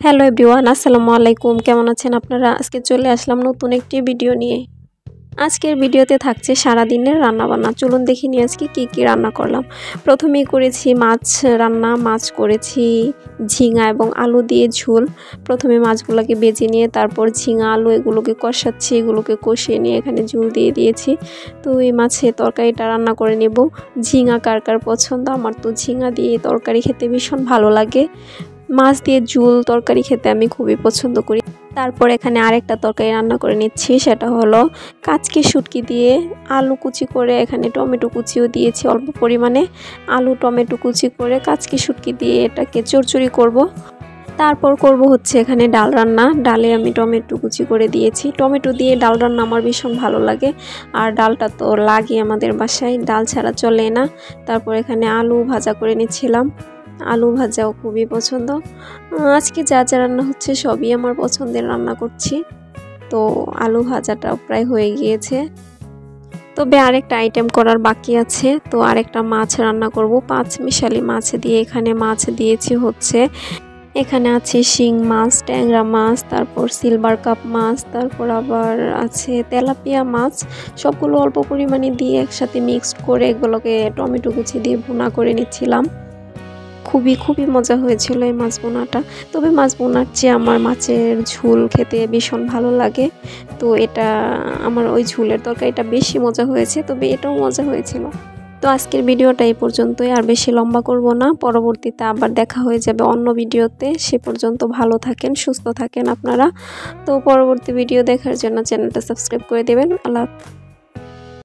Hello everyone, আসসালামু আলাইকুম। কেমন আছেন আপনারা? আজকে চলে আসলাম নতুন একটি ভিডিও নিয়ে। আজকের ভিডিওতে থাকছে সারাদিনের রান্নাবান্না। চলুন দেখে নিই আজকে কি রান্না করলাম। প্রথমেই করেছি মাছ রান্না। মাছ করেছি ঝিঙা এবং আলু দিয়ে ঝোল। প্রথমে মাছগুলোকে বেজে নিয়ে তারপর ঝিঙা আলু এগুলোকে কষাচ্ছি, এগুলোকে কষিয়ে নিয়ে এখানে ঝোল দিয়ে দিয়েছি। তো এই মাছের তরকারিটা রান্না করে নেব। ঝিঙা কার কার পছন্দ? আমার তো ঝিঙা দিয়ে তরকারি খেতে ভীষণ ভালো লাগে। মাছ দিয়ে ঝোল তরকারি খেতে আমি খুবই পছন্দ করি। তারপর এখানে আরেকটা তরকারি রান্না করে নিচ্ছি, সেটা হলো কাচকি শুটকি দিয়ে আলু কুচি করে, এখানে টমেটো কুচিও দিয়েছি অল্প পরিমাণে। আলু টমেটো কুচি করে কাচকি শুটকি দিয়ে এটাকে চড়চড়ি করব। তারপর করব হচ্ছে এখানে ডাল রান্না। ডালে আমি টমেটো কুচি করে দিয়েছি। টমেটো দিয়ে ডাল রান্না আমার ভীষণ ভালো লাগে, আর ডালটা তো লাগে আমাদের বাসায়, ডাল ছাড়া চলে না। তারপর এখানে আলু ভাজা করে নিচ্ছিলাম। আলু ভাজাও খুবই পছন্দ। আজকে যা যা রান্না হচ্ছে সবই আমার পছন্দের রান্না করছি। তো আলু ভাজাটাও প্রায় হয়ে গিয়েছে, তবে আরেকটা আইটেম করার বাকি আছে। তো আরেকটা মাছ রান্না করব, পাঁচ মিশালি মাছ দিয়ে। এখানে মাছ দিয়েছি হচ্ছে, এখানে আছে শিং মাছ, ট্যাংরা মাছ, তারপর সিলভার কাপ মাছ, তারপর আবার আছে তেলাপিয়া মাছ। সবগুলো অল্প পরিমাণে দিয়ে একসাথে মিক্সড করে এগুলোকে টমেটো কুচি দিয়ে ভুনা করে নিচ্ছিলাম। খুবই মজা হয়েছিল এই মাছ ভুনাটা। তবে মাছ ভুনার চেয়ে আমার মাছের ঝোল খেতে ভীষণ ভালো লাগে। তো এটা আমার ওই ঝোলের তরকারিটা বেশি মজা হয়েছে, তবে এটাও মজা হয়েছিল। তো আজকের ভিডিওটা এই পর্যন্তই, আর বেশি লম্বা করব না। পরবর্তীতে আবার দেখা হয়ে যাবে অন্য ভিডিওতে। সে পর্যন্ত ভালো থাকেন, সুস্থ থাকেন আপনারা। তো পরবর্তী ভিডিও দেখার জন্য চ্যানেলটা সাবস্ক্রাইব করে দেবেন। আল্লাহ।